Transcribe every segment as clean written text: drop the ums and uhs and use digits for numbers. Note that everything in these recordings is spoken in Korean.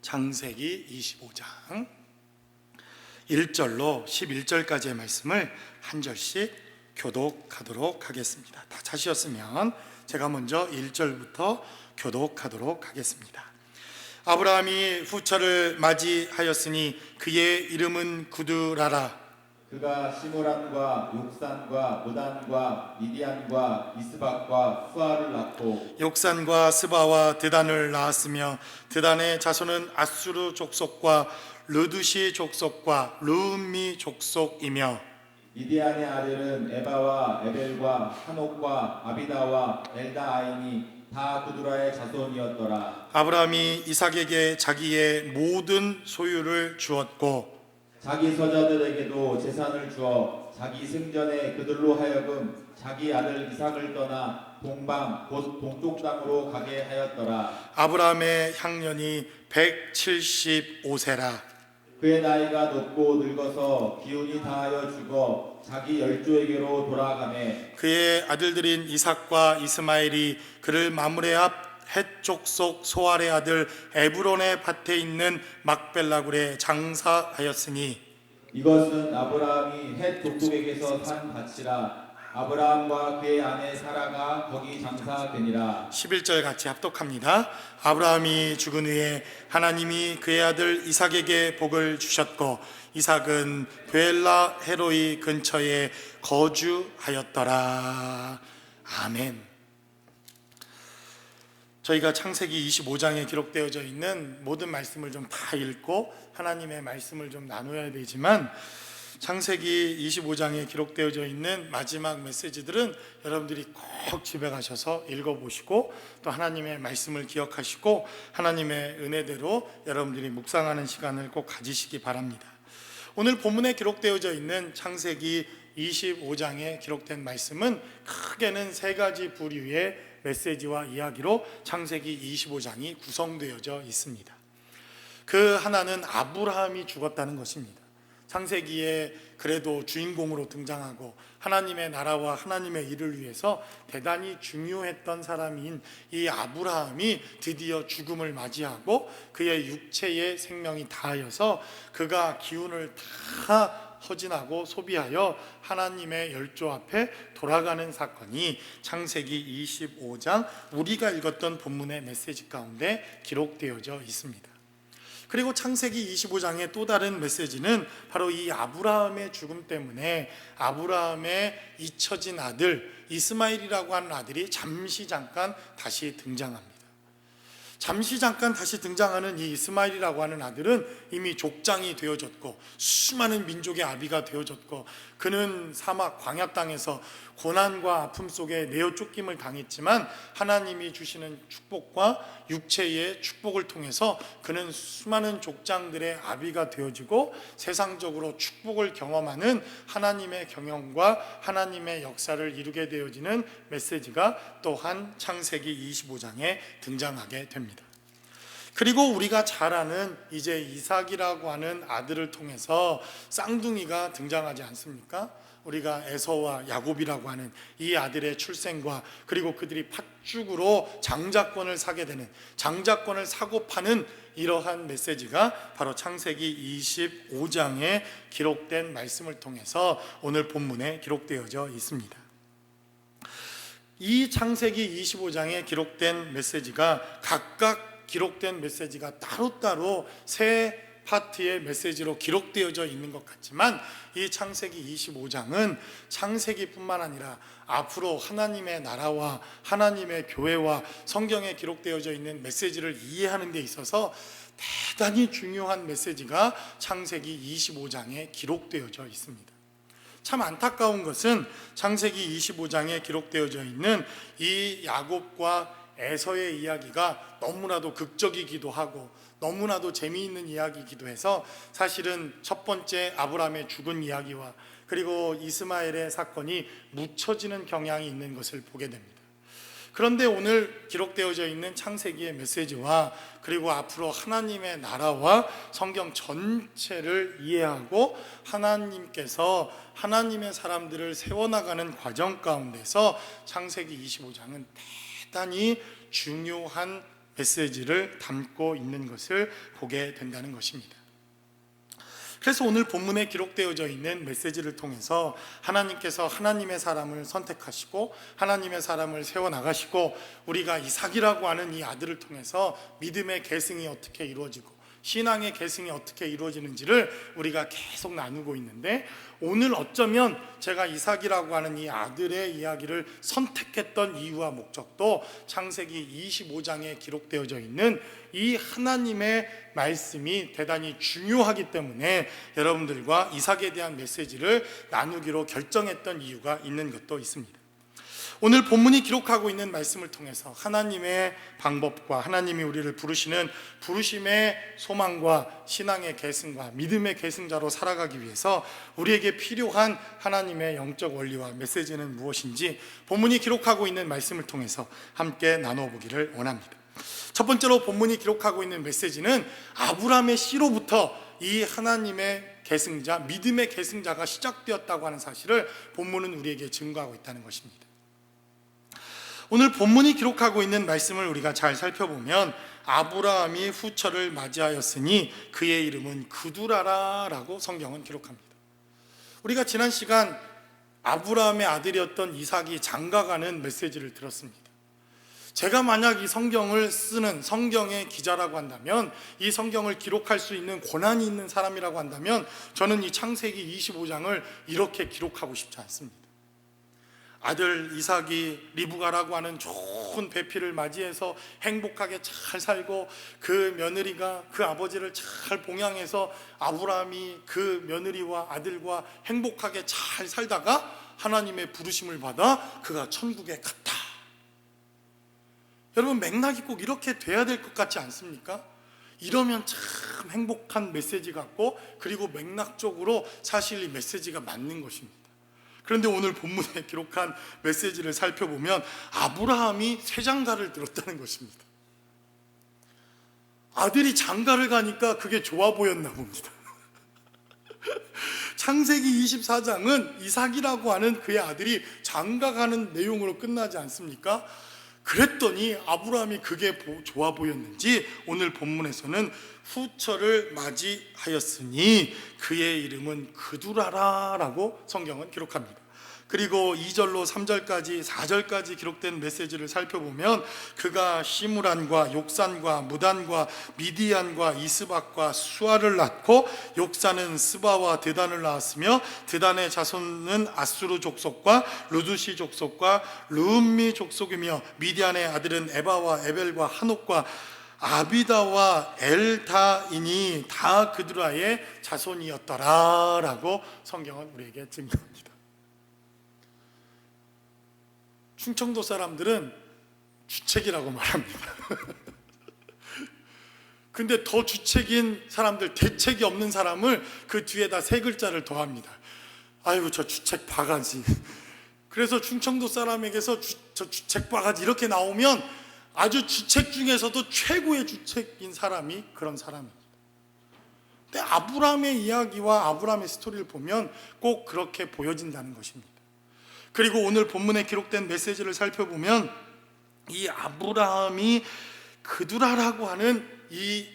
창세기 25장 1절로 11절까지의 말씀을 한 절씩 교독하도록 하겠습니다. 다 찾으셨으면 제가 먼저 1절부터 교독하도록 하겠습니다. 아브라함이 후처를 맞이하였으니 그의 이름은 구드라라. 그가 시므란과 욕산과 무단과 미디안과 이스박과 수아를 낳고 욕산과 스바와 드단을 낳았으며 드단의 자손은 아수르 족속과 르두시 족속과 르음미 족속이며 미디안의 아들은 에바와 에벨과 한옥과 아비다와 엘다아인이 다 구두라의 자손이었더라. 아브라함이 이삭에게 자기의 모든 소유를 주었고 자기 서자들에게도 재산을 주어 자기 승전에 그들로 하여금 자기 아들 이삭을 떠나 동방 곧 동쪽 땅으로 가게 하였더라. 아브라함의 향년이 175세라. 그의 나이가 높고 늙어서 기운이 다하여 죽어 자기 열조에게로 돌아가매 그의 아들들인 이삭과 이스마엘이 그를 마므레 앞 헷 족속 소알의 아들 에브론의 밭에 있는 막벨라굴에 장사하였으니 이것은 아브라함이 헷 족속에게서 산 밭이라. 아브라함과 그의 아내 사라가 거기 장사되니라. 11절 같이 합독합니다. 아브라함이 죽은 후에 하나님이 그의 아들 이삭에게 복을 주셨고 이삭은 베엘라 헤로이 근처에 거주하였더라. 아멘. 저희가 창세기 25장에 기록되어져 있는 모든 말씀을 좀 다 읽고 하나님의 말씀을 좀 나눠야 되지만 창세기 25장에 기록되어져 있는 마지막 메시지들은 여러분들이 꼭 집에 가셔서 읽어보시고 또 하나님의 말씀을 기억하시고 하나님의 은혜대로 여러분들이 묵상하는 시간을 꼭 가지시기 바랍니다. 오늘 본문에 기록되어져 있는 창세기 25장에 기록된 말씀은 크게는 세 가지 부류의 메시지와 이야기로 창세기 25장이 구성되어져 있습니다. 그 하나는 아브라함이 죽었다는 것입니다. 창세기에 그래도 주인공으로 등장하고 하나님의 나라와 하나님의 일을 위해서 대단히 중요했던 사람인 이 아브라함이 드디어 죽음을 맞이하고 그의 육체의 생명이 다하여서 그가 기운을 다 허진하고 소비하여 하나님의 열조 앞에 돌아가는 사건이 창세기 25장 우리가 읽었던 본문의 메시지 가운데 기록되어져 있습니다. 그리고 창세기 25장의 또 다른 메시지는 바로 이 아브라함의 죽음 때문에 아브라함의 잊혀진 아들 이스마엘이라고 하는 아들이 잠깐 다시 등장합니다. 잠시 잠깐 다시 등장하는 이 이스마엘이라고 하는 아들은 이미 족장이 되어졌고 수많은 민족의 아비가 되어졌고 그는 사막 광야 땅에서 고난과 아픔 속에 내어 쫓김을 당했지만 하나님이 주시는 축복과 육체의 축복을 통해서 그는 수많은 족장들의 아비가 되어지고 세상적으로 축복을 경험하는 하나님의 경영과 하나님의 역사를 이루게 되어지는 메시지가 또한 창세기 25장에 등장하게 됩니다. 그리고 우리가 잘 아는 이제 이삭이라고 하는 아들을 통해서 쌍둥이가 등장하지 않습니까? 우리가 에서와 야곱이라고 하는 이 아들의 출생과 그리고 그들이 팥죽으로 장자권을 사게 되는 장자권을 사고 파는 이러한 메시지가 바로 창세기 25장에 기록된 말씀을 통해서 오늘 본문에 기록되어져 있습니다. 이 창세기 25장에 기록된 메시지가 각각 기록된 메시지가 따로따로 세 파트의 메시지로 기록되어져 있는 것 같지만 이 창세기 25장은 창세기뿐만 아니라 앞으로 하나님의 나라와 하나님의 교회와 성경에 기록되어져 있는 메시지를 이해하는 데 있어서 대단히 중요한 메시지가 창세기 25장에 기록되어져 있습니다. 참 안타까운 것은 창세기 25장에 기록되어져 있는 이 야곱과 에서의 이야기가 너무나도 극적이기도 하고 너무나도 재미있는 이야기이기도 해서 사실은 첫 번째 아브라함의 죽은 이야기와 그리고 이스마엘의 사건이 묻혀지는 경향이 있는 것을 보게 됩니다. 그런데 오늘 기록되어져 있는 창세기의 메시지와 그리고 앞으로 하나님의 나라와 성경 전체를 이해하고 하나님께서 하나님의 사람들을 세워나가는 과정 가운데서 창세기 25장은 대단히 중요한 메시지를 담고 있는 것을 보게 된다는 것입니다. 그래서 오늘 본문에 기록되어져 있는 메시지를 통해서 하나님께서 하나님의 사람을 선택하시고 하나님의 사람을 세워나가시고 우리가 이삭이라고 하는 이 아들을 통해서 믿음의 계승이 어떻게 이루어지고 신앙의 계승이 어떻게 이루어지는지를 우리가 계속 나누고 있는데, 오늘 어쩌면 제가 이삭이라고 하는 이 아들의 이야기를 선택했던 이유와 목적도 창세기 25장에 기록되어져 있는 이 하나님의 말씀이 대단히 중요하기 때문에 여러분들과 이삭에 대한 메시지를 나누기로 결정했던 이유가 있는 것도 있습니다. 오늘 본문이 기록하고 있는 말씀을 통해서 하나님의 방법과 하나님이 우리를 부르시는 부르심의 소망과 신앙의 계승과 믿음의 계승자로 살아가기 위해서 우리에게 필요한 하나님의 영적 원리와 메시지는 무엇인지 본문이 기록하고 있는 말씀을 통해서 함께 나눠보기를 원합니다. 첫 번째로 본문이 기록하고 있는 메시지는 아브라함의 씨로부터 이 하나님의 계승자, 믿음의 계승자가 시작되었다고 하는 사실을 본문은 우리에게 증거하고 있다는 것입니다. 오늘 본문이 기록하고 있는 말씀을 우리가 잘 살펴보면 아브라함이 후처를 맞이하였으니 그의 이름은 그두라라라고 성경은 기록합니다. 우리가 지난 시간 아브라함의 아들이었던 이삭이 장가가는 메시지를 들었습니다. 제가 만약 이 성경을 쓰는 성경의 기자라고 한다면, 이 성경을 기록할 수 있는 권한이 있는 사람이라고 한다면 저는 이 창세기 25장을 이렇게 기록하고 싶지 않습니다. 아들 이삭이 리브가라고 하는 좋은 배필을 맞이해서 행복하게 잘 살고 그 며느리가 그 아버지를 잘 봉양해서 아브라함이 그 며느리와 아들과 행복하게 잘 살다가 하나님의 부르심을 받아 그가 천국에 갔다. 여러분, 맥락이 꼭 이렇게 돼야 될 것 같지 않습니까? 이러면 참 행복한 메시지 같고, 그리고 맥락적으로 사실 이 메시지가 맞는 것입니다. 그런데 오늘 본문에 기록한 메시지를 살펴보면 아브라함이 새 장가를 들었다는 것입니다. 아들이 장가를 가니까 그게 좋아 보였나 봅니다. 창세기 24장은 이삭이라고 하는 그의 아들이 장가 가는 내용으로 끝나지 않습니까? 그랬더니 아브라함이 그게 좋아 보였는지 오늘 본문에서는 후처를 맞이하였으니 그의 이름은 그두라라라고 성경은 기록합니다. 그리고 2절로 3절까지 4절까지 기록된 메시지를 살펴보면 그가 시므란과 욕산과 무단과 미디안과 이스박과 수아를 낳고 욕산은 스바와 드단을 낳았으며 드단의 자손은 아수르 족속과 루두시 족속과 르음미 족속이며 미디안의 아들은 에바와 에벨과 한옥과 아비다와 엘다이니 다 그두라의 자손이었더라 라고 성경은 우리에게 증거합니다. 충청도 사람들은 주책이라고 말합니다. 근데 더 주책인 사람들, 대책이 없는 사람을 그 뒤에다 세 글자를 더합니다. 아이고 저 주책 바가지. 그래서 충청도 사람에게서 저 주책 바가지 이렇게 나오면 아주 주책 중에서도 최고의 주책인 사람이 그런 사람입니다. 근데 아브라함의 이야기와 아브라함의 스토리를 보면 꼭 그렇게 보여진다는 것입니다. 그리고 오늘 본문에 기록된 메시지를 살펴보면 이 아브라함이 그두라라고 하는 이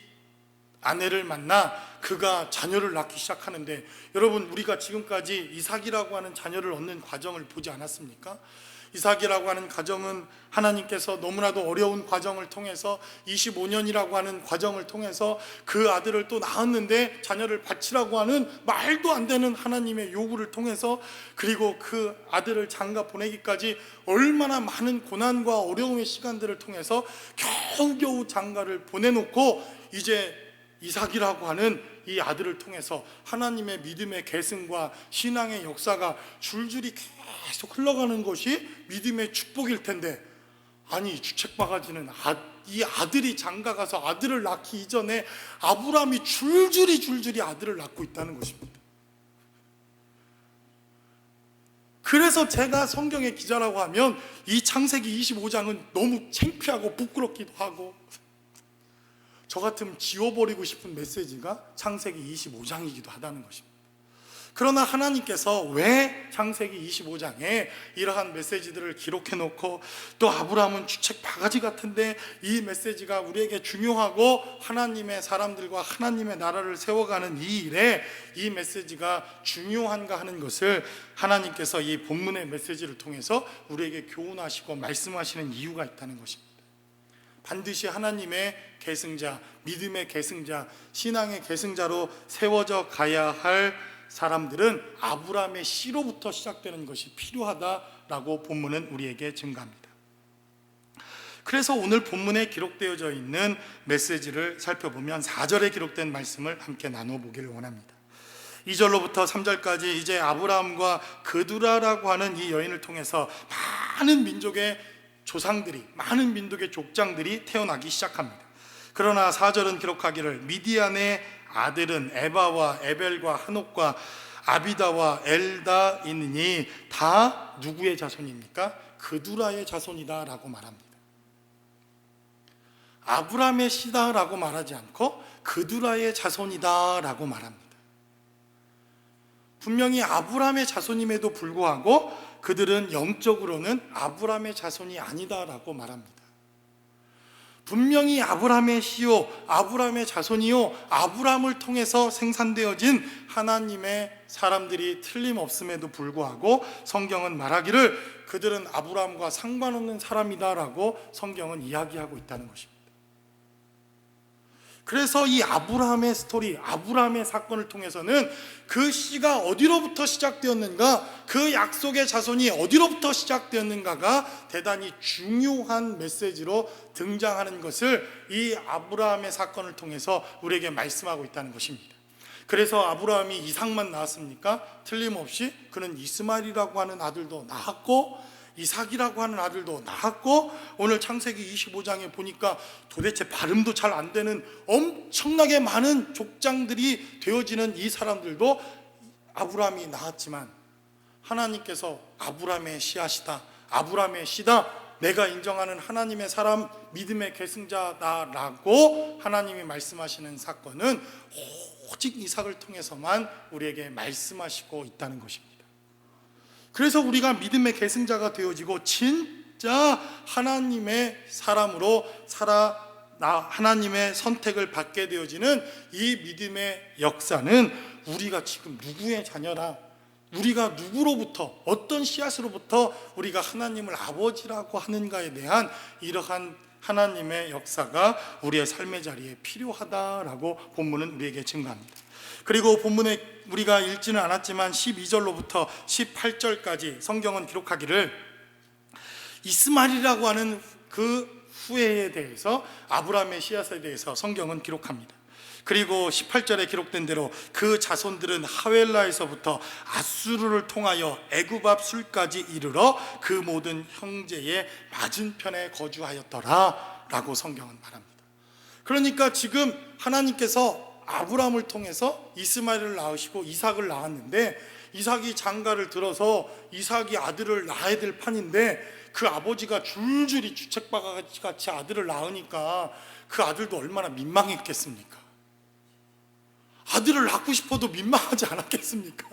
아내를 만나 그가 자녀를 낳기 시작하는데, 여러분 우리가 지금까지 이삭이라고 하는 자녀를 얻는 과정을 보지 않았습니까? 이삭이라고 하는 가정은 하나님께서 너무나도 어려운 과정을 통해서 25년이라고 하는 과정을 통해서 그 아들을 또 낳았는데 자녀를 바치라고 하는 말도 안 되는 하나님의 요구를 통해서, 그리고 그 아들을 장가 보내기까지 얼마나 많은 고난과 어려움의 시간들을 통해서 겨우겨우 장가를 보내놓고 이제 이삭이라고 하는 이 아들을 통해서 하나님의 믿음의 계승과 신앙의 역사가 줄줄이 계속 흘러가는 것이 믿음의 축복일 텐데, 아니 주책바가지는 이 아들이 장가가서 아들을 낳기 이전에 아브라함이 줄줄이 아들을 낳고 있다는 것입니다. 그래서 제가 성경의 기자라고 하면 이 창세기 25장은 너무 창피하고 부끄럽기도 하고, 저 같으면 지워버리고 싶은 메시지가 창세기 25장이기도 하다는 것입니다. 그러나 하나님께서 왜 창세기 25장에 이러한 메시지들을 기록해 놓고, 또 아브라함은 주책 바가지 같은데 이 메시지가 우리에게 중요하고 하나님의 사람들과 하나님의 나라를 세워가는 이 일에 이 메시지가 중요한가 하는 것을 하나님께서 이 본문의 메시지를 통해서 우리에게 교훈하시고 말씀하시는 이유가 있다는 것입니다. 반드시 하나님의 계승자, 믿음의 계승자, 신앙의 계승자로 세워져 가야 할 사람들은 아브라함의 씨로부터 시작되는 것이 필요하다라고 본문은 우리에게 증가합니다. 그래서 오늘 본문에 기록되어져 있는 메시지를 살펴보면 4절에 기록된 말씀을 함께 나눠보기를 원합니다. 2절로부터 3절까지 이제 아브라함과 그두라라고 하는 이 여인을 통해서 많은 민족의 조상들이, 많은 민족의 족장들이 태어나기 시작합니다. 그러나 4절은 기록하기를 미디안의 아들은 에바와 에벨과 한옥과 아비다와 엘다이니 다 누구의 자손입니까? 그두라의 자손이다 라고 말합니다. 아브라함의 씨다 라고 말하지 않고 그두라의 자손이다 라고 말합니다. 분명히 아브라함의 자손임에도 불구하고 그들은 영적으로는 아브라함의 자손이 아니다 라고 말합니다. 분명히 아브라함의 씨요, 아브라함의 자손이요, 아브라함을 통해서 생산되어진 하나님의 사람들이 틀림없음에도 불구하고 성경은 말하기를 그들은 아브라함과 상관없는 사람이다 라고 성경은 이야기하고 있다는 것입니다. 그래서 이 아브라함의 스토리, 아브라함의 사건을 통해서는 그 씨가 어디로부터 시작되었는가, 그 약속의 자손이 어디로부터 시작되었는가가 대단히 중요한 메시지로 등장하는 것을 이 아브라함의 사건을 통해서 우리에게 말씀하고 있다는 것입니다. 그래서 아브라함이 이삭만 낳았습니까? 틀림없이 그는 이스마엘이라고 하는 아들도 낳았고 이삭이라고 하는 아들도 낳았고, 오늘 창세기 25장에 보니까 도대체 발음도 잘 안 되는 엄청나게 많은 족장들이 되어지는 이 사람들도 아브라함이 낳았지만 하나님께서 아브라함의 씨앗이다, 아브라함의 씨다, 내가 인정하는 하나님의 사람, 믿음의 계승자다라고 하나님이 말씀하시는 사건은 오직 이삭을 통해서만 우리에게 말씀하시고 있다는 것입니다. 그래서 우리가 믿음의 계승자가 되어지고 진짜 하나님의 사람으로 하나님의 선택을 받게 되어지는 이 믿음의 역사는 우리가 지금 누구의 자녀라, 우리가 누구로부터, 어떤 씨앗으로부터 우리가 하나님을 아버지라고 하는가에 대한 이러한 하나님의 역사가 우리의 삶의 자리에 필요하다라고 본문은 우리에게 증가합니다. 그리고 본문에 우리가 읽지는 않았지만 12절로부터 18절까지 성경은 기록하기를 이스마엘이라고 하는 그 후예에 대해서, 아브라함의 씨앗에 대해서 성경은 기록합니다. 그리고 18절에 기록된 대로 그 자손들은 하웰라에서부터 아수르를 통하여 애굽 앞 술까지 이르러 그 모든 형제의 맞은편에 거주하였더라 라고 성경은 말합니다. 그러니까 지금 하나님께서 아브라함을 통해서 이스마엘을 낳으시고 이삭을 낳았는데, 이삭이 장가를 들어서 이삭이 아들을 낳아야 될 판인데 그 아버지가 줄줄이 주책바가지 아들을 낳으니까 그 아들도 얼마나 민망했겠습니까? 아들을 낳고 싶어도 민망하지 않았겠습니까?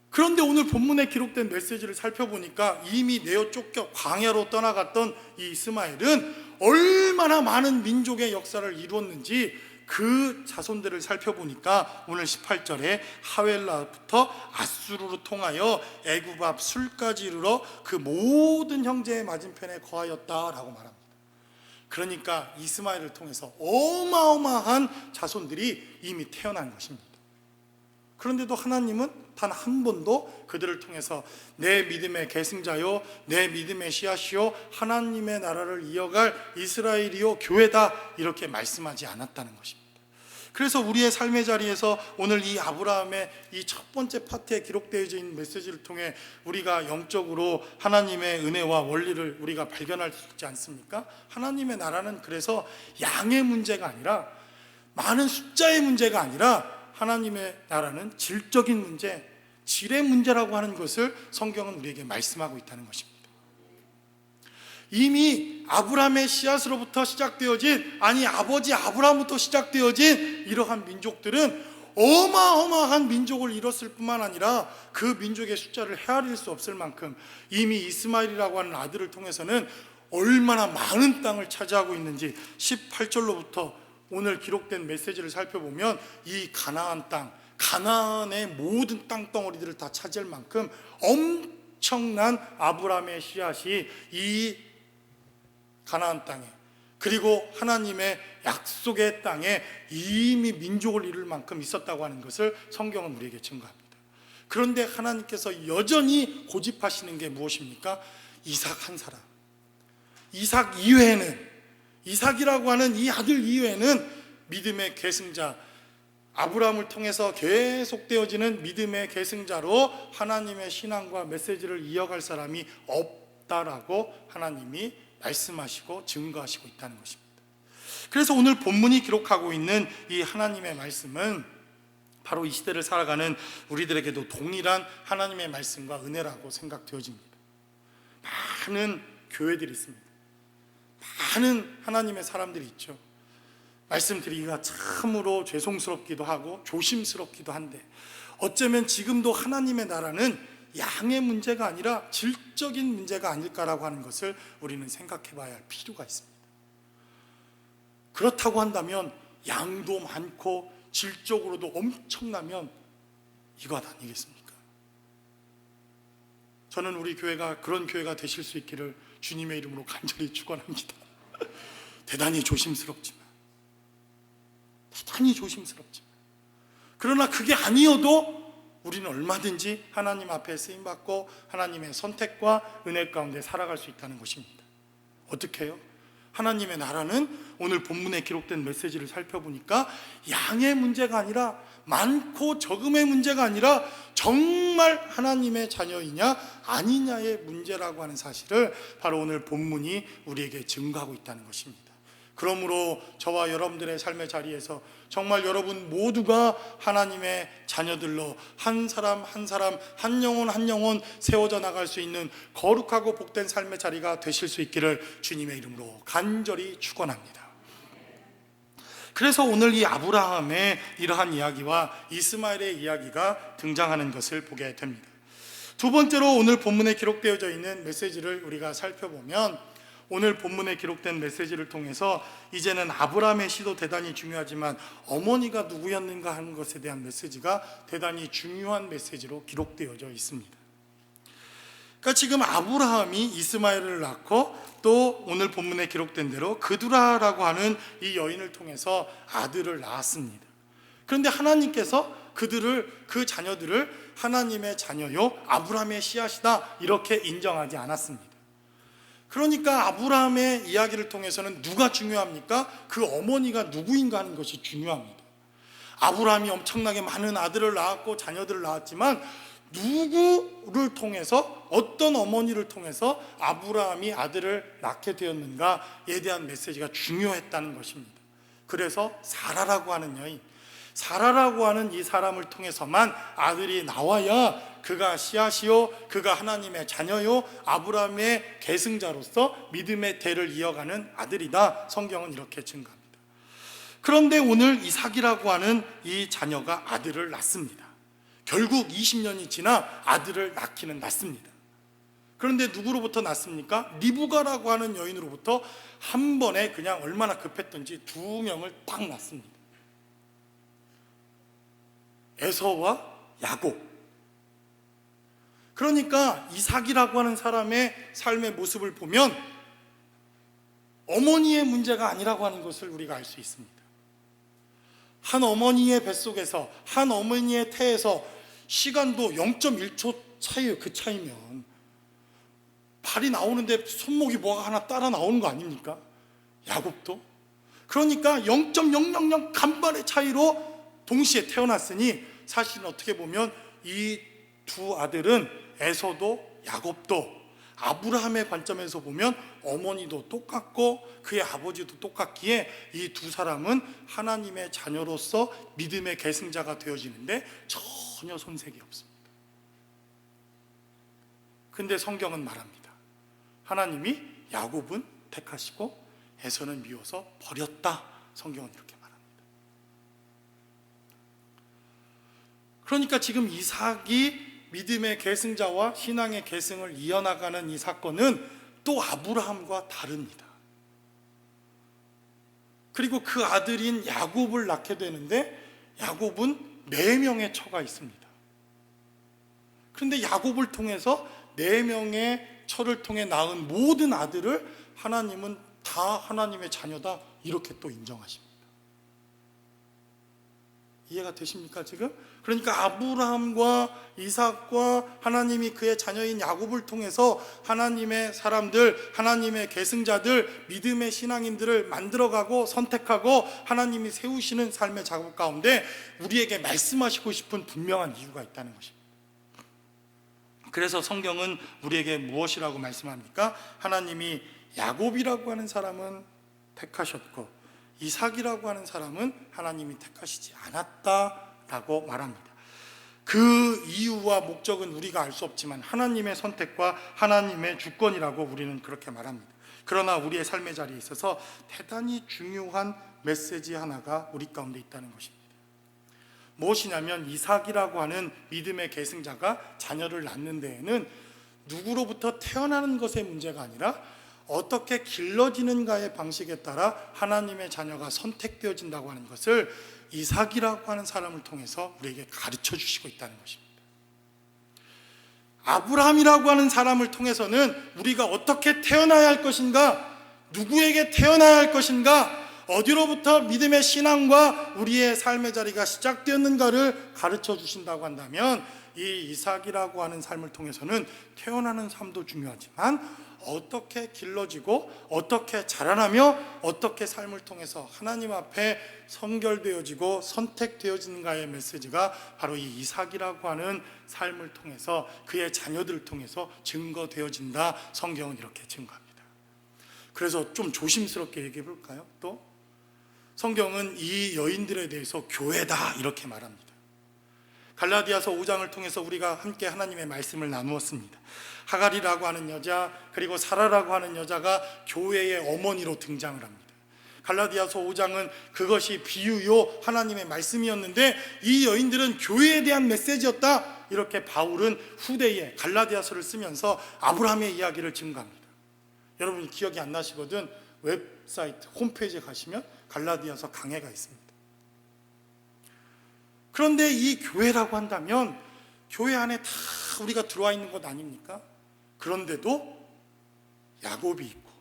그런데 오늘 본문에 기록된 메시지를 살펴보니까 이미 내어 쫓겨 광야로 떠나갔던 이 이스마엘은 얼마나 많은 민족의 역사를 이루었는지 그 자손들을 살펴보니까 오늘 18절에 하웰라부터 아수르로 통하여 애굽 앞 술까지 이르러 그 모든 형제의 맞은편에 거하였다라고 말합니다. 그러니까 이스마엘을 통해서 어마어마한 자손들이 이미 태어난 것입니다. 그런데도 하나님은 단 한 번도 그들을 통해서 내 믿음의 계승자요, 내 믿음의 씨앗이요, 하나님의 나라를 이어갈 이스라엘이요, 교회다, 이렇게 말씀하지 않았다는 것입니다. 그래서 우리의 삶의 자리에서 오늘 이 아브라함의 이 첫 번째 파트에 기록되어 있는 메시지를 통해 우리가 영적으로 하나님의 은혜와 원리를 우리가 발견할 수 있지 않습니까? 하나님의 나라는 그래서 양의 문제가 아니라, 많은 숫자의 문제가 아니라 하나님의 나라는 질적인 문제, 질의 문제라고 하는 것을 성경은 우리에게 말씀하고 있다는 것입니다. 이미 아브라함의 씨앗으로부터 시작되어진, 아니 아버지 아브라함부터 시작되어진 이러한 민족들은 어마어마한 민족을 이뤘을 뿐만 아니라 그 민족의 숫자를 헤아릴 수 없을 만큼 이미 이스마엘이라고 하는 아들을 통해서는 얼마나 많은 땅을 차지하고 있는지 18절로부터 오늘 기록된 메시지를 살펴보면 이 가나안 땅, 가나안의 모든 땅덩어리들을 다 차지할 만큼 엄청난 아브라함의 씨앗이 이 가나안 땅에, 그리고 하나님의 약속의 땅에 이미 민족을 이룰 만큼 있었다고 하는 것을 성경은 우리에게 증거합니다. 그런데 하나님께서 여전히 고집하시는 게 무엇입니까? 이삭 한 사람, 이삭 이외에는, 이삭이라고 하는 이 아들 이외에는 믿음의 계승자, 아브라함을 통해서 계속되어지는 믿음의 계승자로 하나님의 신앙과 메시지를 이어갈 사람이 없다라고 하나님이 말씀하시고 증거하시고 있다는 것입니다. 그래서 오늘 본문이 기록하고 있는 이 하나님의 말씀은 바로 이 시대를 살아가는 우리들에게도 동일한 하나님의 말씀과 은혜라고 생각되어집니다. 많은 교회들이 있습니다. 많은 하나님의 사람들이 있죠. 말씀드리기가 참으로 죄송스럽기도 하고 조심스럽기도 한데, 어쩌면 지금도 하나님의 나라는 양의 문제가 아니라 질적인 문제가 아닐까라고 하는 것을 우리는 생각해 봐야 할 필요가 있습니다. 그렇다고 한다면 양도 많고 질적으로도 엄청나면 이것 아니겠습니까? 저는 우리 교회가 그런 교회가 되실 수 있기를 주님의 이름으로 간절히 축원합니다. 대단히 조심스럽지만, 그러나 그게 아니어도 우리는 얼마든지 하나님 앞에 쓰임받고 하나님의 선택과 은혜 가운데 살아갈 수 있다는 것입니다. 어떻게 해요? 하나님의 나라는 오늘 본문에 기록된 메시지를 살펴보니까 양의 문제가 아니라, 많고 적음의 문제가 아니라 정말 하나님의 자녀이냐 아니냐의 문제라고 하는 사실을 바로 오늘 본문이 우리에게 증거하고 있다는 것입니다. 그러므로 저와 여러분들의 삶의 자리에서 정말 여러분 모두가 하나님의 자녀들로 한 사람 한 사람, 한 영혼 한 영혼 세워져 나갈 수 있는 거룩하고 복된 삶의 자리가 되실 수 있기를 주님의 이름으로 간절히 축원합니다. 그래서 오늘 이 아브라함의 이러한 이야기와 이스마엘의 이야기가 등장하는 것을 보게 됩니다. 두 번째로 오늘 본문에 기록되어져 있는 메시지를 우리가 살펴보면, 오늘 본문에 기록된 메시지를 통해서 이제는 아브라함의 시도 대단히 중요하지만 어머니가 누구였는가 하는 것에 대한 메시지가 대단히 중요한 메시지로 기록되어져 있습니다. 그러니까 지금 아브라함이 이스마엘을 낳고 또 오늘 본문에 기록된 대로 그두라라고 하는 이 여인을 통해서 아들을 낳았습니다. 그런데 하나님께서 그 자녀들을 하나님의 자녀요 아브라함의 씨앗이다 이렇게 인정하지 않았습니다. 그러니까 아브라함의 이야기를 통해서는 누가 중요합니까? 그 어머니가 누구인가 하는 것이 중요합니다. 아브라함이 엄청나게 많은 아들을 낳았고 자녀들을 낳았지만 누구를 통해서, 어떤 어머니를 통해서 아브라함이 아들을 낳게 되었는가에 대한 메시지가 중요했다는 것입니다. 그래서 사라라고 하는 여인, 사라라고 하는 이 사람을 통해서만 아들이 나와야 그가 씨앗이요, 그가 하나님의 자녀요, 아브라함의 계승자로서 믿음의 대를 이어가는 아들이다. 성경은 이렇게 증거합니다. 그런데 오늘 이삭이라고 하는 이 자녀가 아들을 낳습니다. 결국 20년이 지나 아들을 낳기는 낳습니다. 그런데 누구로부터 낳습니까? 리브가라고 하는 여인으로부터 한 번에 그냥 얼마나 급했던지 2명을 딱 낳습니다. 에서와 야곱. 그러니까 이삭이라고 하는 사람의 삶의 모습을 보면 어머니의 문제가 아니라고 하는 것을 우리가 알 수 있습니다. 한 어머니의 뱃속에서, 한 어머니의 태에서 시간도 0.1초 차이예요. 그 차이면 발이 나오는데 손목이 뭐가 하나 따라 나오는 거 아닙니까? 야곱도. 그러니까 0.000 간발의 차이로 동시에 태어났으니 사실은 어떻게 보면 이 두 아들은 에서도 야곱도 아브라함의 관점에서 보면 어머니도 똑같고 그의 아버지도 똑같기에 이 두 사람은 하나님의 자녀로서 믿음의 계승자가 되어지는데 전혀 손색이 없습니다. 근데 성경은 말합니다. 하나님이 야곱은 택하시고 에서는 미워서 버렸다. 성경은 이렇게 말합니다. 그러니까 지금 이삭이 믿음의 계승자와 신앙의 계승을 이어나가는 이 사건은 또 아브라함과 다릅니다. 그리고 그 아들인 야곱을 낳게 되는데 야곱은 4명의 처가 있습니다. 그런데 야곱을 통해서 4명의 처를 통해 낳은 모든 아들을 하나님은 다 하나님의 자녀다 이렇게 또 인정하십니다. 이해가 되십니까 지금? 그러니까 아브라함과 이삭과 하나님이 그의 자녀인 야곱을 통해서 하나님의 사람들, 하나님의 계승자들, 믿음의 신앙인들을 만들어가고 선택하고 하나님이 세우시는 삶의 작업 가운데 우리에게 말씀하시고 싶은 분명한 이유가 있다는 것입니다. 그래서 성경은 우리에게 무엇이라고 말씀합니까? 하나님이 야곱이라고 하는 사람은 택하셨고 이삭이라고 하는 사람은 하나님이 택하시지 않았다라고 말합니다. 그 이유와 목적은 우리가 알 수 없지만 하나님의 선택과 하나님의 주권이라고 우리는 그렇게 말합니다. 그러나 우리의 삶의 자리에 있어서 대단히 중요한 메시지 하나가 우리 가운데 있다는 것입니다. 무엇이냐면 이삭이라고 하는 믿음의 계승자가 자녀를 낳는 데에는 누구로부터 태어나는 것의 문제가 아니라 어떻게 길러지는가의 방식에 따라 하나님의 자녀가 선택되어진다고 하는 것을 이삭이라고 하는 사람을 통해서 우리에게 가르쳐 주시고 있다는 것입니다. 아브라함이라고 하는 사람을 통해서는 우리가 어떻게 태어나야 할 것인가, 누구에게 태어나야 할 것인가, 어디로부터 믿음의 신앙과 우리의 삶의 자리가 시작되었는가를 가르쳐 주신다고 한다면 이 이삭이라고 하는 삶을 통해서는 태어나는 삶도 중요하지만 어떻게 길러지고 어떻게 자라나며 어떻게 삶을 통해서 하나님 앞에 성결되어지고 선택되어지는가의 메시지가 바로 이 이삭이라고 하는 삶을 통해서 그의 자녀들을 통해서 증거되어진다. 성경은 이렇게 증거합니다. 그래서 좀 조심스럽게 얘기해 볼까요? 또 성경은 이 여인들에 대해서 교회다 이렇게 말합니다. 갈라디아서 5장을 통해서 우리가 함께 하나님의 말씀을 나누었습니다. 하갈이라고 하는 여자 그리고 사라라고 하는 여자가 교회의 어머니로 등장을 합니다. 갈라디아서 5장은 그것이 비유요 하나님의 말씀이었는데 이 여인들은 교회에 대한 메시지였다. 이렇게 바울은 후대에 갈라디아서를 쓰면서 아브라함의 이야기를 증거합니다. 여러분 기억이 안 나시거든 웹사이트 홈페이지에 가시면 갈라디아서 강해가 있습니다. 그런데 이 교회라고 한다면 교회 안에 다 우리가 들어와 있는 것 아닙니까? 그런데도 야곱이 있고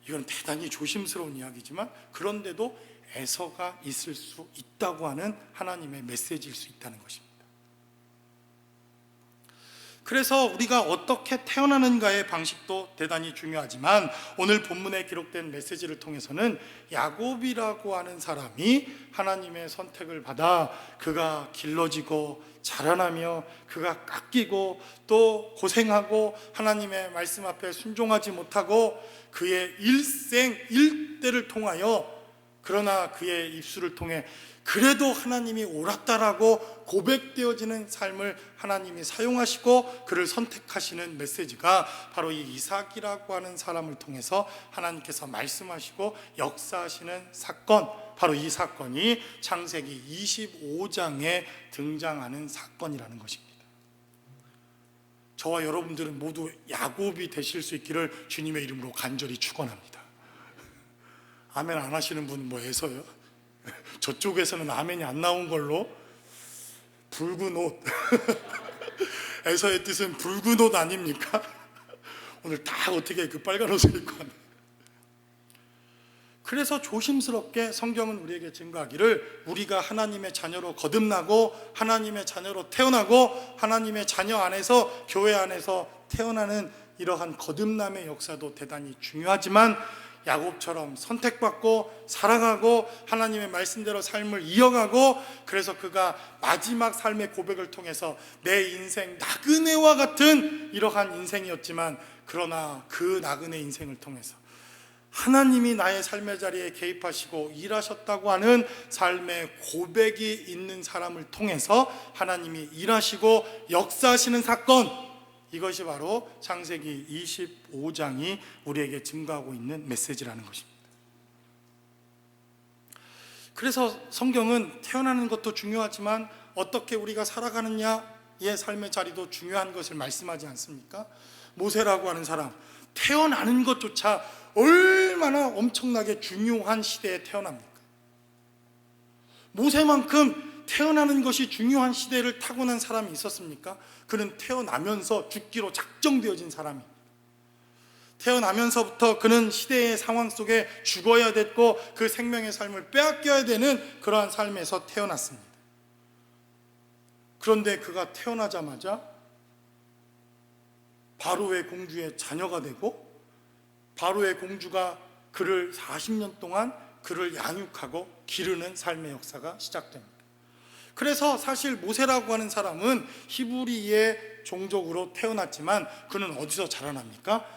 이건 대단히 조심스러운 이야기지만 그런데도 에서가 있을 수 있다고 하는 하나님의 메시지일 수 있다는 것입니다. 그래서 우리가 어떻게 태어나는가의 방식도 대단히 중요하지만 오늘 본문에 기록된 메시지를 통해서는 야곱이라고 하는 사람이 하나님의 선택을 받아 그가 길러지고 자라나며 그가 깎이고 또 고생하고 하나님의 말씀 앞에 순종하지 못하고 그의 일생 일대를 통하여 그러나 그의 입술을 통해 그래도 하나님이 옳았다라고 고백되어지는 삶을 하나님이 사용하시고 그를 선택하시는 메시지가 바로 이 이삭이라고 하는 사람을 통해서 하나님께서 말씀하시고 역사하시는 사건, 바로 이 사건이 창세기 25장에 등장하는 사건이라는 것입니다. 저와 여러분들은 모두 야곱이 되실 수 있기를 주님의 이름으로 간절히 축원합니다. 아멘 안 하시는 분은 뭐해서요? 저쪽에서는 아멘이 안 나온 걸로 붉은 옷 에서의 뜻은 붉은 옷 아닙니까? 오늘 다 어떻게 그 빨간 옷을 입고 하네. 그래서 조심스럽게 성경은 우리에게 증거하기를 우리가 하나님의 자녀로 거듭나고 하나님의 자녀로 태어나고 하나님의 자녀 안에서 교회 안에서 태어나는 이러한 거듭남의 역사도 대단히 중요하지만 야곱처럼 선택받고 살아가고 하나님의 말씀대로 삶을 이어가고 그래서 그가 마지막 삶의 고백을 통해서 내 인생 나그네와 같은 이러한 인생이었지만 그러나 그 나그네 인생을 통해서 하나님이 나의 삶의 자리에 개입하시고 일하셨다고 하는 삶의 고백이 있는 사람을 통해서 하나님이 일하시고 역사하시는 사건, 이것이 바로 창세기 25장이 우리에게 증거하고 있는 메시지라는 것입니다. 그래서 성경은 태어나는 것도 중요하지만 어떻게 우리가 살아가느냐의 삶의 자리도 중요한 것을 말씀하지 않습니까? 모세라고 하는 사람, 태어나는 것조차 얼마나 엄청나게 중요한 시대에 태어납니까? 모세만큼 태어나는 것이 중요한 시대를 타고난 사람이 있었습니까? 그는 태어나면서 죽기로 작정되어진 사람입니다. 태어나면서부터 그는 시대의 상황 속에 죽어야 됐고 그 생명의 삶을 빼앗겨야 되는 그러한 삶에서 태어났습니다. 그런데 그가 태어나자마자 바로의 공주의 자녀가 되고 바로의 공주가 그를 40년 동안 그를 양육하고 기르는 삶의 역사가 시작됩니다. 그래서 사실 모세라고 하는 사람은 히브리의 종족으로 태어났지만 그는 어디서 자라납니까?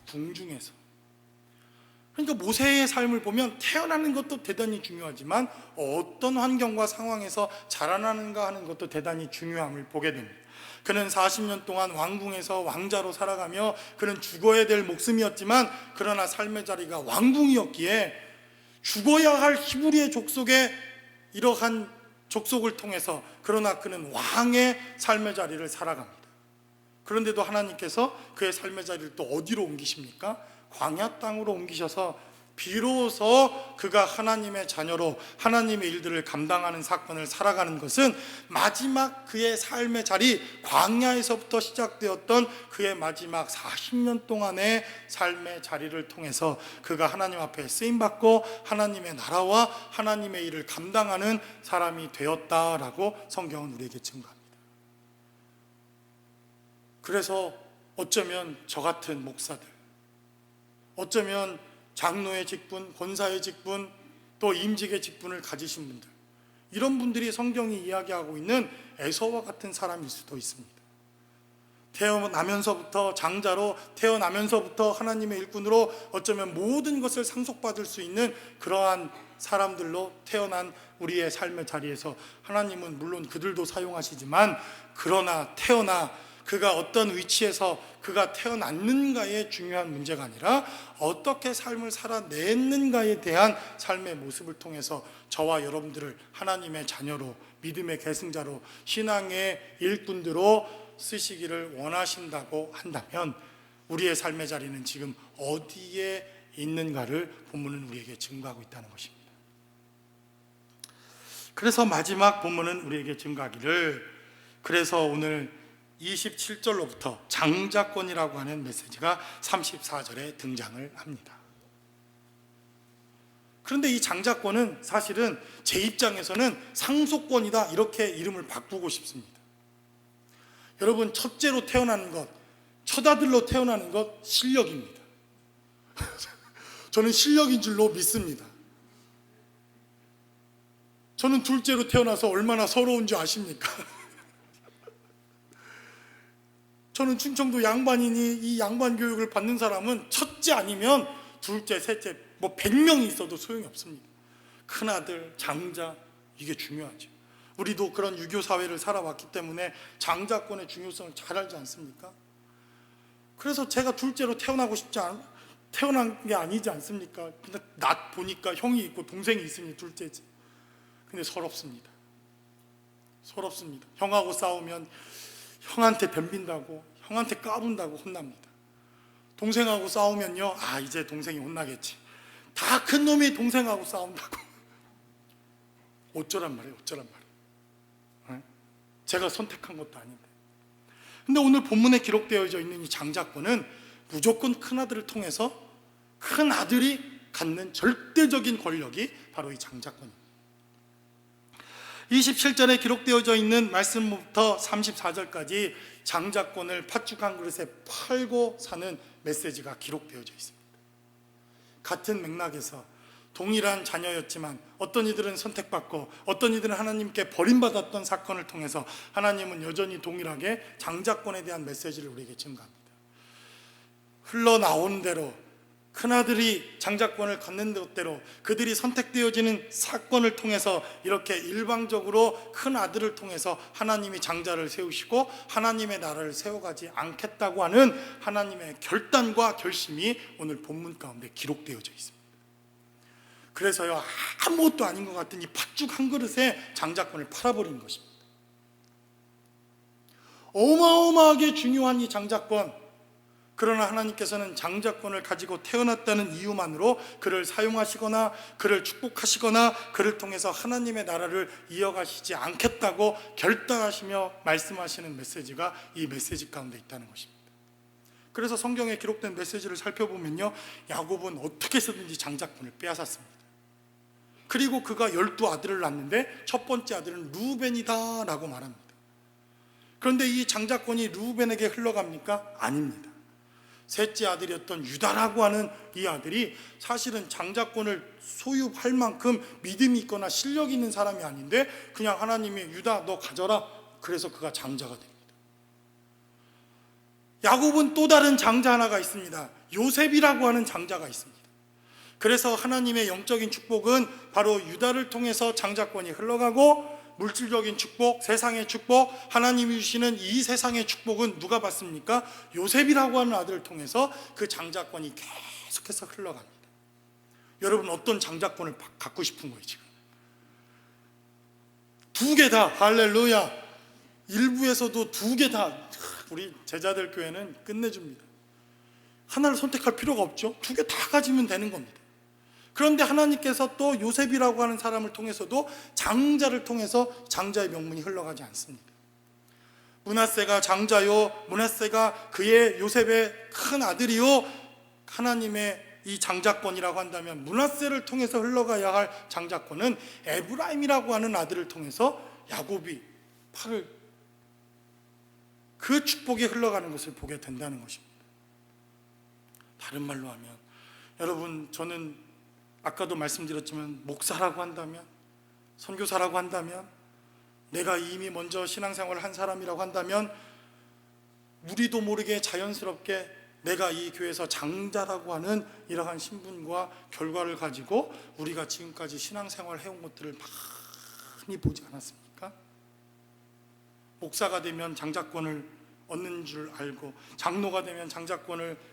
궁중에서. 그러니까 모세의 삶을 보면 태어나는 것도 대단히 중요하지만 어떤 환경과 상황에서 자라나는가 하는 것도 대단히 중요함을 보게 됩니다. 그는 40년 동안 왕궁에서 왕자로 살아가며 그는 죽어야 될 목숨이었지만 그러나 삶의 자리가 왕궁이었기에 죽어야 할 히브리의 족속의 이러한 족속을 통해서 그러나 그는 왕의 삶의 자리를 살아갑니다. 그런데도 하나님께서 그의 삶의 자리를 또 어디로 옮기십니까? 광야 땅으로 옮기셔서 비로소 그가 하나님의 자녀로 하나님의 일들을 감당하는 사건을 살아가는 것은 마지막 그의 삶의 자리, 광야에서부터 시작되었던 그의 마지막 40년 동안의 삶의 자리를 통해서 그가 하나님 앞에 쓰임받고 하나님의 나라와 하나님의 일을 감당하는 사람이 되었다라고 성경은 우리에게 증거합니다. 그래서 어쩌면 저 같은 목사들, 어쩌면 장로의 직분, 권사의 직분, 또 임직의 직분을 가지신 분들, 이런 분들이 성경이 이야기하고 있는 에서와 같은 사람일 수도 있습니다. 태어나면서부터 장자로, 태어나면서부터 하나님의 일꾼으로 어쩌면 모든 것을 상속받을 수 있는 그러한 사람들로 태어난 우리의 삶의 자리에서 하나님은 물론 그들도 사용하시지만 그러나 태어나 그가 어떤 위치에서 그가 태어났는가의 중요한 문제가 아니라 어떻게 삶을 살아냈는가에 대한 삶의 모습을 통해서 저와 여러분들을 하나님의 자녀로, 믿음의 계승자로, 신앙의 일꾼들로 쓰시기를 원하신다고 한다면 우리의 삶의 자리는 지금 어디에 있는가를 본문은 우리에게 증거하고 있다는 것입니다. 그래서 마지막 본문은 우리에게 증거하기를, 그래서 오늘 27절로부터 장자권이라고 하는 메시지가 34절에 등장을 합니다. 그런데 이 장자권은 사실은 제 입장에서는 상속권이다, 이렇게 이름을 바꾸고 싶습니다. 여러분, 첫째로 태어나는 것, 첫아들로 태어나는 것 실력입니다. 저는 실력인 줄로 믿습니다. 저는 둘째로 태어나서 얼마나 서러운지 아십니까? 저는 충청도 양반이니 이 양반 교육을 받는 사람은 첫째 아니면 둘째, 셋째, 100명이 있어도 소용이 없습니다. 큰아들, 장자, 이게 중요하죠. 우리도 그런 유교 사회를 살아왔기 때문에 장자권의 중요성을 잘 알지 않습니까? 그래서 제가 둘째로 태어난 게 아니지 않습니까? 근데 나 보니까 형이 있고 동생이 있으니 둘째지. 근데 서럽습니다. 형하고 싸우면 형한테 덤빈다고, 형한테 까분다고 혼납니다. 동생하고 싸우면요, 이제 동생이 혼나겠지. 다 큰 놈이 동생하고 싸운다고. 어쩌란 말이에요. 제가 선택한 것도 아닌데. 근데 오늘 본문에 기록되어져 있는 이 장자권은 무조건 큰아들을 통해서 큰아들이 갖는 절대적인 권력이 바로 이 장자권입니다. 27절에 기록되어져 있는 말씀부터 34절까지 장자권을 팥죽 한 그릇에 팔고 사는 메시지가 기록되어져 있습니다. 같은 맥락에서 동일한 자녀였지만 어떤 이들은 선택받고 어떤 이들은 하나님께 버림받았던 사건을 통해서 하나님은 여전히 동일하게 장자권에 대한 메시지를 우리에게 증거합니다. 흘러나온 대로 큰아들이 장자권을 갖는 것대로 그들이 선택되어지는 사건을 통해서 이렇게 일방적으로 큰아들을 통해서 하나님이 장자를 세우시고 하나님의 나라를 세워가지 않겠다고 하는 하나님의 결단과 결심이 오늘 본문 가운데 기록되어져 있습니다. 그래서요, 아무것도 아닌 것 같은 이 팥죽 한 그릇에 장자권을 팔아버린 것입니다. 어마어마하게 중요한 이 장자권, 그러나 하나님께서는 장자권을 가지고 태어났다는 이유만으로 그를 사용하시거나 그를 축복하시거나 그를 통해서 하나님의 나라를 이어가시지 않겠다고 결단하시며 말씀하시는 메시지가 이 메시지 가운데 있다는 것입니다. 그래서 성경에 기록된 메시지를 살펴보면요, 야곱은 어떻게 해서든지 장자권을 빼앗았습니다. 그리고 그가 12아들을 낳는데 첫 번째 아들은 루벤이다 라고 말합니다. 그런데 이 장자권이 루벤에게 흘러갑니까? 아닙니다. 셋째 아들이었던 유다라고 하는 이 아들이 사실은 장자권을 소유할 만큼 믿음이 있거나 실력이 있는 사람이 아닌데 그냥 하나님이 유다 너 가져라, 그래서 그가 장자가 됩니다. 야곱은 또 다른 장자 하나가 있습니다. 요셉이라고 하는 장자가 있습니다. 그래서 하나님의 영적인 축복은 바로 유다를 통해서 장자권이 흘러가고, 물질적인 축복, 세상의 축복, 하나님이 주시는 이 세상의 축복은 누가 받습니까? 요셉이라고 하는 아들을 통해서 그 장자권이 계속해서 흘러갑니다. 여러분, 어떤 장자권을 갖고 싶은 거예요 지금? 두 개 다, 할렐루야. 일부에서도 두 개 다. 우리 제자들 교회는 끝내줍니다. 하나를 선택할 필요가 없죠. 두 개 다 가지면 되는 겁니다. 그런데 하나님께서 또 요셉이라고 하는 사람을 통해서도 장자를 통해서 장자의 명분이 흘러가지 않습니다. 므낫세가 장자요, 므낫세가 그의 요셉의 큰 아들이요, 하나님의 이 장자권이라고 한다면 므낫세를 통해서 흘러가야 할 장자권은 에브라임이라고 하는 아들을 통해서 야곱이 팔을, 그 축복이 흘러가는 것을 보게 된다는 것입니다. 다른 말로 하면, 여러분, 저는 아까도 말씀드렸지만 목사라고 한다면, 선교사라고 한다면, 내가 이미 먼저 신앙생활을 한 사람이라고 한다면 우리도 모르게 자연스럽게 내가 이 교회에서 장자라고 하는 이러한 신분과 결과를 가지고 우리가 지금까지 신앙생활을 해온 것들을 많이 보지 않았습니까? 목사가 되면 장자권을 얻는 줄 알고, 장로가 되면 장자권을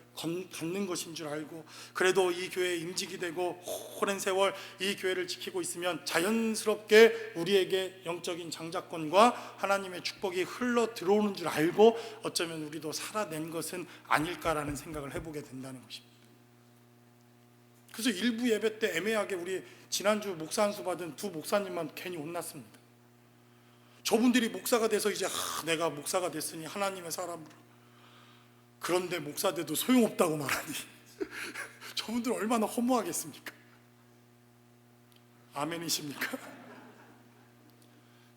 갖는 것인 줄 알고, 그래도 이 교회에 임직이 되고 오랜 세월 이 교회를 지키고 있으면 자연스럽게 우리에게 영적인 장자권과 하나님의 축복이 흘러 들어오는 줄 알고 어쩌면 우리도 살아낸 것은 아닐까라는 생각을 해보게 된다는 것입니다. 그래서 일부 예배 때 애매하게 우리 지난주 목사 안수 받은 두 목사님만 괜히 혼났습니다. 저분들이 목사가 돼서 이제 내가 목사가 됐으니 하나님의 사람으로, 그런데 목사 돼도 소용없다고 말하니 저분들 얼마나 허무하겠습니까? 아멘이십니까?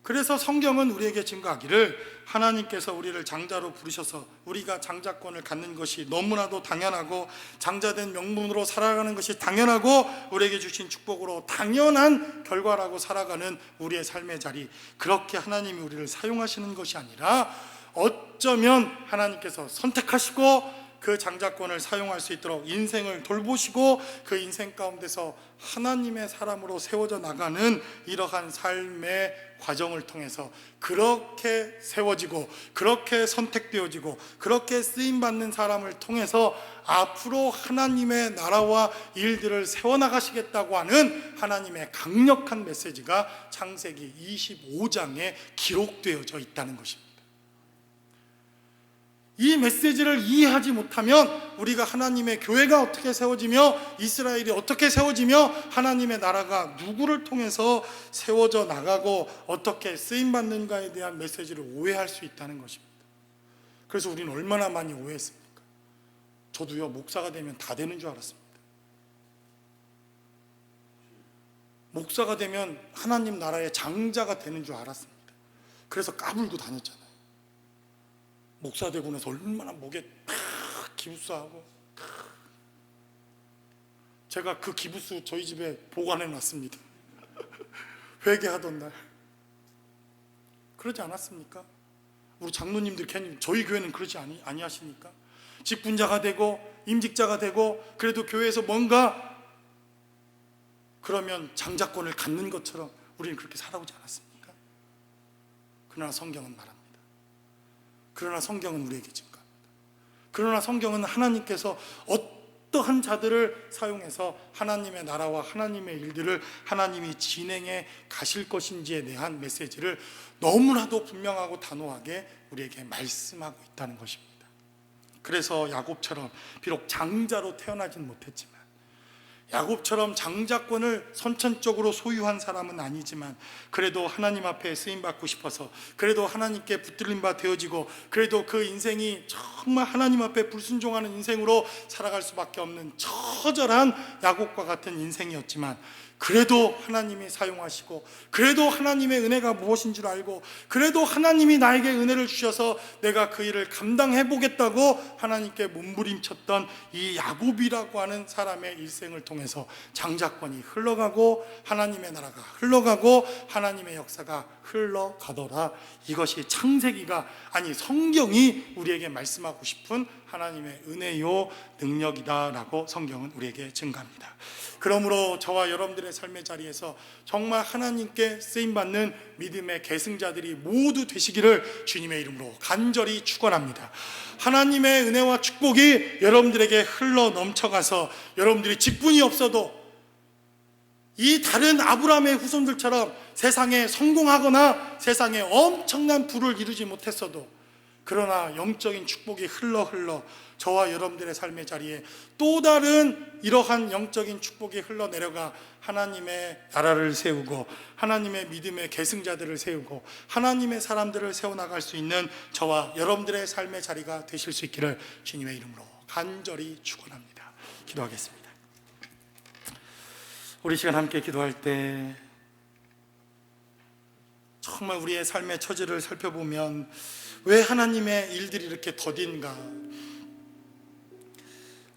그래서 성경은 우리에게 증거하기를 하나님께서 우리를 장자로 부르셔서 우리가 장자권을 갖는 것이 너무나도 당연하고, 장자된 명분으로 살아가는 것이 당연하고, 우리에게 주신 축복으로 당연한 결과라고 살아가는 우리의 삶의 자리, 그렇게 하나님이 우리를 사용하시는 것이 아니라 어쩌면 하나님께서 선택하시고 그 장자권을 사용할 수 있도록 인생을 돌보시고 그 인생 가운데서 하나님의 사람으로 세워져 나가는 이러한 삶의 과정을 통해서 그렇게 세워지고 그렇게 선택되어지고 그렇게 쓰임받는 사람을 통해서 앞으로 하나님의 나라와 일들을 세워나가시겠다고 하는 하나님의 강력한 메시지가 창세기 25장에 기록되어져 있다는 것입니다. 이 메시지를 이해하지 못하면 우리가 하나님의 교회가 어떻게 세워지며 이스라엘이 어떻게 세워지며 하나님의 나라가 누구를 통해서 세워져 나가고 어떻게 쓰임받는가에 대한 메시지를 오해할 수 있다는 것입니다. 그래서 우리는 얼마나 많이 오해했습니까? 저도요, 목사가 되면 다 되는 줄 알았습니다. 목사가 되면 하나님 나라의 장자가 되는 줄 알았습니다. 그래서 까불고 다녔잖아요. 목사 되고 나서 얼마나 목에 기부스하고, 제가 그 기부스 저희 집에 보관해 놨습니다. 회개하던 날. 그러지 않았습니까? 우리 장로님들 괜히, 저희 교회는 그러지 아니하십니까? 직분자가 되고 임직자가 되고 그래도 교회에서 뭔가 그러면 장자권을 갖는 것처럼 우리는 그렇게 살아오지 않았습니까? 그러나 성경은 말합니다. 그러나 성경은 우리에게 증거합니다. 그러나 성경은 하나님께서 어떠한 자들을 사용해서 하나님의 나라와 하나님의 일들을 하나님이 진행해 가실 것인지에 대한 메시지를 너무나도 분명하고 단호하게 우리에게 말씀하고 있다는 것입니다. 그래서 야곱처럼 비록 장자로 태어나진 못했지만, 야곱처럼 장자권을 선천적으로 소유한 사람은 아니지만, 그래도 하나님 앞에 쓰임받고 싶어서, 그래도 하나님께 붙들림 바 되어지고, 그래도 그 인생이 정말 하나님 앞에 불순종하는 인생으로 살아갈 수밖에 없는 처절한 야곱과 같은 인생이었지만, 그래도 하나님이 사용하시고, 그래도 하나님의 은혜가 무엇인 줄 알고, 그래도 하나님이 나에게 은혜를 주셔서 내가 그 일을 감당해 보겠다고 하나님께 몸부림쳤던 이 야곱이라고 하는 사람의 일생을 통해서 장자권이 흘러가고 하나님의 나라가 흘러가고 하나님의 역사가 흘러가더라. 이것이 창세기가, 아니 성경이 우리에게 말씀하고 싶은 하나님의 은혜요 능력이다라고 성경은 우리에게 증가합니다. 그러므로 저와 여러분들의 삶의 자리에서 정말 하나님께 쓰임받는 믿음의 계승자들이 모두 되시기를 주님의 이름으로 간절히 축원합니다. 하나님의 은혜와 축복이 여러분들에게 흘러 넘쳐가서 여러분들이 직분이 없어도 이 다른 아브라함의 후손들처럼 세상에 성공하거나 세상에 엄청난 부를 이루지 못했어도, 그러나 영적인 축복이 흘러 저와 여러분들의 삶의 자리에 또 다른 이러한 영적인 축복이 흘러내려가 하나님의 나라를 세우고 하나님의 믿음의 계승자들을 세우고 하나님의 사람들을 세워나갈 수 있는 저와 여러분들의 삶의 자리가 되실 수 있기를 주님의 이름으로 간절히 축원합니다. 기도하겠습니다. 우리 시간 함께 기도할 때 정말 우리의 삶의 처지를 살펴보면 왜 하나님의 일들이 이렇게 더딘가?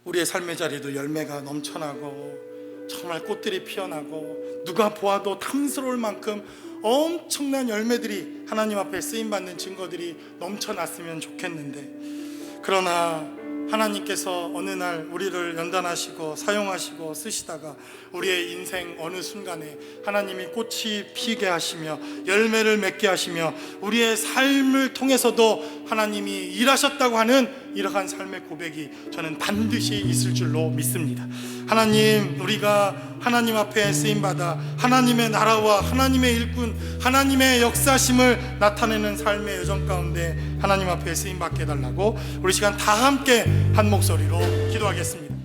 우리의 삶의 자리도 열매가 넘쳐나고 정말 꽃들이 피어나고 누가 보아도 탐스러울 만큼 엄청난 열매들이 하나님 앞에 쓰임받는 증거들이 넘쳐났으면 좋겠는데, 그러나 하나님께서 어느 날 우리를 연단하시고 사용하시고 쓰시다가 우리의 인생 어느 순간에 하나님이 꽃이 피게 하시며 열매를 맺게 하시며 우리의 삶을 통해서도 하나님이 일하셨다고 하는 이러한 삶의 고백이 저는 반드시 있을 줄로 믿습니다. 하나님, 우리가 하나님 앞에 쓰임받아 하나님의 나라와 하나님의 일꾼, 하나님의 역사심을 나타내는 삶의 여정 가운데 하나님 앞에 쓰임받게 해달라고 우리 시간 다 함께 한 목소리로 기도하겠습니다.